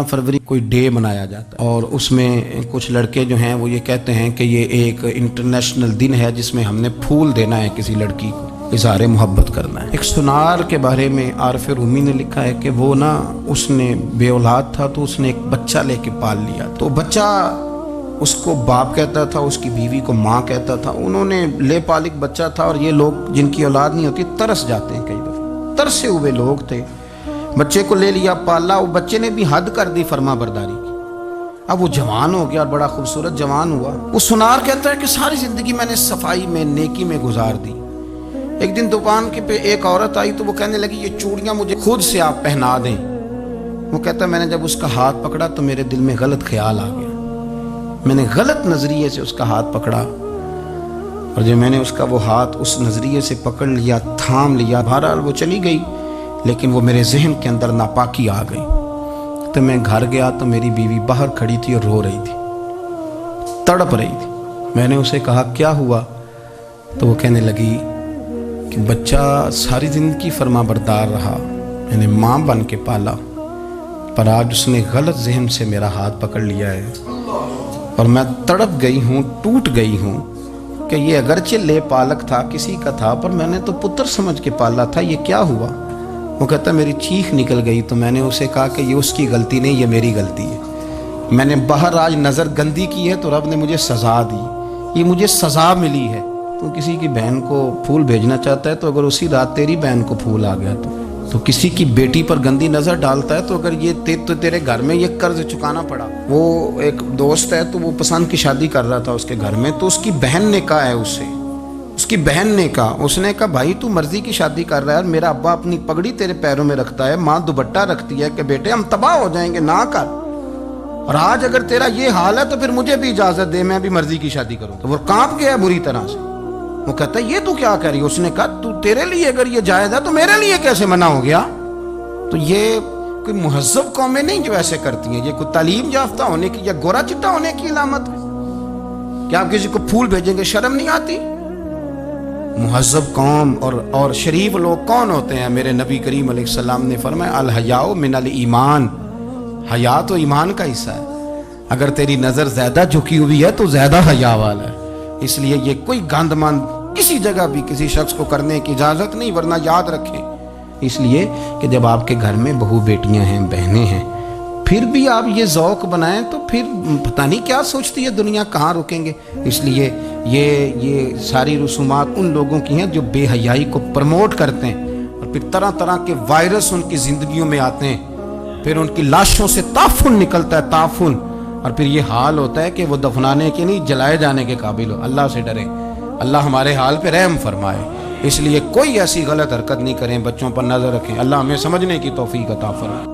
फरवरी कोई डे मनाया जाता है और उसमें कुछ लड़के जो हैं वो ये कहते हैं कि ये एक इंटरनेशनल दिन है जिसमें हमने फूल देना है किसी लड़की को, इज़हार मोहब्बत करना है। एक सुनार के बारे में आरफ रूमी ने लिखा है कि वो ना उसने बे औलाद था तो उसने एक बच्चा लेके पाल लिया। तो बच्चा उसको बाप कहता था, उसकी बीवी को माँ कहता था। उन्होंने ले पालिक बच्चा था और ये लोग जिनकी औलाद नहीं होती तरस जाते हैं, कई दफ़ा तरसे हुए लोग थे। बच्चे को ले लिया, पाला, वो बच्चे ने भी हद कर दी फर्मा बरदारी की। अब वो जवान हो गया और बड़ा खूबसूरत जवान हुआ। वो सुनार कहता है कि सारी जिंदगी मैंने सफाई में, नेकी में गुजार दी। एक दिन दुकान के पे एक औरत आई तो वो कहने लगी ये चूड़ियां मुझे खुद से आप पहना दें। वो कहता है मैंने जब उसका हाथ पकड़ा तो मेरे दिल में गलत ख्याल आ गया, मैंने गलत नजरिए से उसका हाथ पकड़ा और जब मैंने उसका वो हाथ उस नजरिए से पकड़ लिया, थाम लिया, बहरहाल वो चली गई, लेकिन वो मेरे जहन के अंदर नापाकी आ गई। तो मैं घर गया तो मेरी बीवी बाहर खड़ी थी और रो रही थी, तड़प रही थी। मैंने उसे कहा क्या हुआ? तो वो कहने लगी कि बच्चा सारी जिंदगी फर्मा बरदार रहा, मैंने माँ बन के पाला, पर आज उसने गलत जहन से मेरा हाथ पकड़ लिया है और मैं तड़प गई हूँ, टूट गई हूँ कि ये अगरचे ले पालक था, किसी का था, पर मैंने तो पुत्र समझ के पाला था, ये क्या हुआ? वो कहता मेरी चीख निकल गई। तो मैंने उसे कहा कि ये उसकी गलती नहीं, ये मेरी गलती है। मैंने बाहर आज नज़र गंदी की है तो रब ने मुझे सज़ा दी, ये मुझे सज़ा मिली है। तो किसी की बहन को फूल भेजना चाहता है तो अगर उसी रात तेरी बहन को फूल आ गया तो किसी की बेटी पर गंदी नज़र डालता है तो अगर ये तेरे घर में ये कर्ज चुकाना पड़ा। वो एक दोस्त है तो वो पसंद की शादी कर रहा था उसके घर में, तो उसकी बहन ने कहा है उससे, उसकी बहन ने कहा, उसने कहा भाई तू मर्जी की शादी कर रहा है, मेरा अब्बा अपनी पगड़ी तेरे पैरों में रखता है, माँ दुपट्टा रखती है कि बेटे हम तबाह हो जाएंगे, ना कर। और आज अगर तेरा ये हाल है तो फिर मुझे भी इजाजत दे, मैं भी मर्जी की शादी करूँ। तो वो कांप गया बुरी तरह से। वो कहता है ये तू क्या कर रही है? उसने कहा तू तेरे लिए अगर ये जायज है तो मेरे लिए कैसे मना हो गया? तो ये कोई मुहज्जब कौमें नहीं जो ऐसे करती हैं, ये कोई तालीम याफ्ता होने की या गोरा चिट्टा होने की अलामत है। क्या आप किसी को फूल भेजेंगे? शर्म नहीं आती? मुहज्जब कौम और शरीफ लोग कौन होते हैं? मेरे नबी करीम अलैहिस्सलाम ने फरमाया अल हयाउ मिनल ईमान, हया तो ईमान का हिस्सा है। अगर तेरी नज़र ज़्यादा झुकी हुई है तो ज़्यादा हया वाला है। इसलिए ये कोई गंदमंद किसी जगह भी किसी शख्स को करने की इजाज़त नहीं, वरना याद रखें इसलिए कि जब आपके घर में बहू बेटियां हैं, बहनें हैं, फिर भी आप ये ज़ौक़ बनाएं तो फिर पता नहीं क्या सोचती है दुनिया, कहाँ रुकेंगे। इसलिए ये सारी रसूमात उन लोगों की हैं जो बेहयाई को प्रमोट करते हैं और फिर तरह तरह के वायरस उनकी ज़िंदगियों में आते हैं, फिर उनकी लाशों से ताफुन निकलता है, ताफुन, और फिर ये हाल होता है कि वो दफनाने के नहीं जलाए जाने के काबिल हो। अल्लाह से डरें, अल्लाह हमारे हाल पे रहम फरमाए। इसलिए कोई ऐसी गलत हरकत नहीं करें, बच्चों पर नज़र रखें। अल्लाह हमें समझने की तौफीक अता फरमाए।